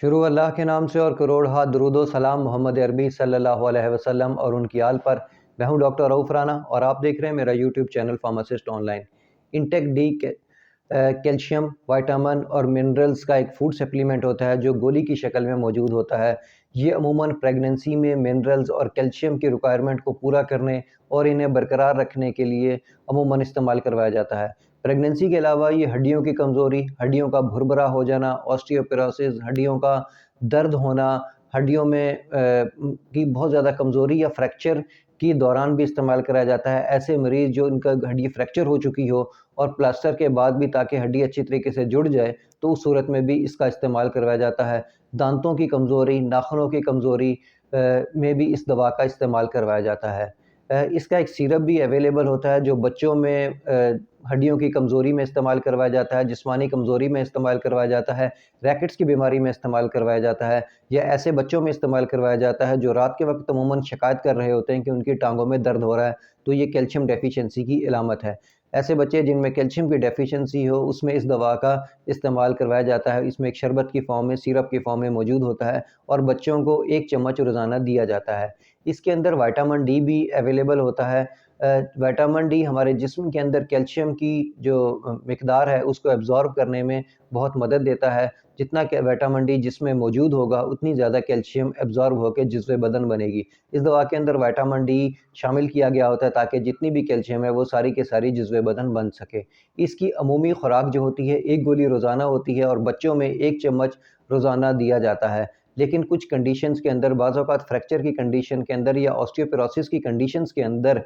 شروع اللہ کے نام سے اور کروڑ ہاتھ درود و سلام محمد عربی صلی اللہ علیہ وسلم اور ان کی آل پر۔ میں ہوں ڈاکٹر رؤف رانا اور آپ دیکھ رہے ہیں میرا YouTube channel pharmacist on line. Intake D calcium, vitamin اور منرلز کا ایک فوڈ سپلیمنٹ ہوتا ہے جو گولی کی شکل میں موجود ہوتا ہے۔ یہ عموماً پریگننسی میں منرلز اور کیلشیم کی ریکوائرمنٹ کو پورا کرنے اور انہیں برقرار رکھنے کے لیے عموماً استعمال کروایا جاتا ہے۔ پریگننسی کے علاوہ یہ ہڈیوں کی کمزوری، ہڈیوں کا بھربھرا ہو جانا، آسٹیوپیروسس، ہڈیوں کا درد ہونا، ہڈیوں میں کی بہت زیادہ کمزوری یا فریکچر کی دوران بھی استعمال کرایا جاتا ہے۔ ایسے مریض جو ان کا ہڈی فریکچر ہو چکی ہو اور پلاسٹر کے بعد بھی تاکہ ہڈی اچھی طریقے سے جڑ جائے تو اس صورت میں بھی اس کا استعمال کروایا جاتا ہے۔ دانتوں کی کمزوری، ناخنوں کی کمزوری میں بھی اس دوا کا استعمال کروایا جاتا ہے۔ اس کا ایک سیرپ بھی اویلیبل ہوتا ہے جو بچوں میں ہڈیوں کی کمزوری میں استعمال کروایا جاتا ہے، جسمانی کمزوری میں استعمال کروایا جاتا ہے، ریکٹس کی بیماری میں استعمال کروایا جاتا ہے، یا ایسے بچوں میں استعمال کروایا جاتا ہے جو رات کے وقت عموماً شکایت کر رہے ہوتے ہیں کہ ان کی ٹانگوں میں درد ہو رہا ہے، تو یہ کیلشیم ڈیفیشنسی کی علامت ہے۔ ایسے بچے جن میں کیلشیم کی ڈیفیشنسی ہو اس میں اس دوا کا استعمال کروایا جاتا ہے۔ اس میں ایک شربت کی فارم میں، سیرپ کی فارم میں موجود ہوتا ہے اور بچوں کو 1 چمچ روزانہ دیا جاتا ہے۔ اس کے اندر وائٹامن ڈی بھی اویلیبل ہوتا ہے۔ وائٹامن ڈی ہمارے جسم کے اندر کیلشیم کی جو مقدار ہے اس کو ایبزارب کرنے میں بہت مدد دیتا ہے۔ جتنا کہ وائٹامن ڈی جسم میں موجود ہوگا اتنی زیادہ کیلشیم ایبزارب ہو کے جزو بدن بنے گی۔ اس دوا کے اندر وائٹامن ڈی شامل کیا گیا ہوتا ہے تاکہ جتنی بھی کیلشیم ہے وہ ساری کے ساری جزو بدن بن سکے۔ اس کی عمومی خوراک جو ہوتی ہے 1 گولی روزانہ ہوتی ہے اور بچوں میں 1 چمچ روزانہ دیا جاتا ہے۔ لیکن کچھ کنڈیشنز کے اندر، بعض اوقات فریکچر کی کنڈیشن کے اندر یا آسٹیوپیروسس کی کنڈیشنز کے اندر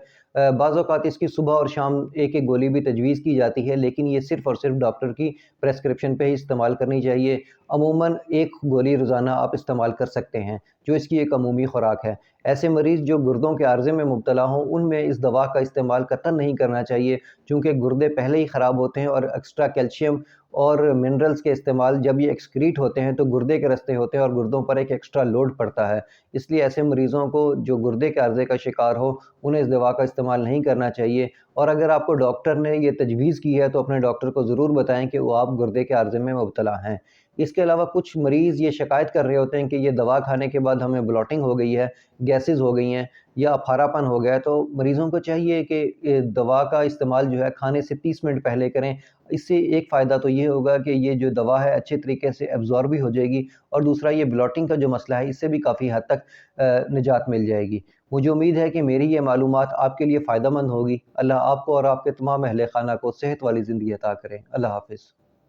بعض اوقات اس کی صبح اور شام 1 گولی بھی تجویز کی جاتی ہے، لیکن یہ صرف اور صرف ڈاکٹر کی پریسکرپشن پہ ہی استعمال کرنی چاہیے۔ عموماً 1 گولی روزانہ آپ استعمال کر سکتے ہیں جو اس کی ایک عمومی خوراک ہے۔ ایسے مریض جو گردوں کے عارضے میں مبتلا ہوں ان میں اس دوا کا استعمال قطعاً نہیں کرنا چاہیے، چونکہ گردے پہلے ہی خراب ہوتے ہیں اور ایکسٹرا کیلشیم اور منرلز کے استعمال جب یہ ایکسکریٹ ہوتے ہیں تو گردے کے رستے ہوتے ہیں اور گردوں پر ایک ایکسٹرا لوڈ پڑتا ہے۔ اس لیے ایسے مریضوں کو جو گردے کے عارضے کا شکار ہو انہیں اس دوا کا استعمال نہیں کرنا چاہیے، اور اگر آپ کو ڈاکٹر نے یہ تجویز کی ہے تو اپنے ڈاکٹر کو ضرور بتائیں کہ وہ آپ گردے کے عارضے میں مبتلا ہیں۔ اس کے علاوہ کچھ مریض یہ شکایت کر رہے ہوتے ہیں کہ یہ دوا کھانے کے بعد ہمیں بلاٹنگ ہو گئی ہے، گیسز ہو گئی ہیں یا پھارا پن ہو گیا ہے، تو مریضوں کو چاہیے کہ دوا کا استعمال جو ہے کھانے سے 30 منٹ پہلے کریں۔ اس سے ایک فائدہ تو یہ ہوگا کہ یہ جو دوا ہے اچھے طریقے سے ایبزارب بھی ہو جائے گی، اور دوسرا یہ بلاٹنگ کا جو مسئلہ ہے اس سے بھی کافی حد تک نجات مل جائے گی۔ مجھے امید ہے کہ میری یہ معلومات آپ کے لیے فائدہ مند ہوگی۔ اللہ آپ کو اور آپ کے تمام اہل خانہ کو صحت والی زندگی عطا کرے۔ اللہ حافظ۔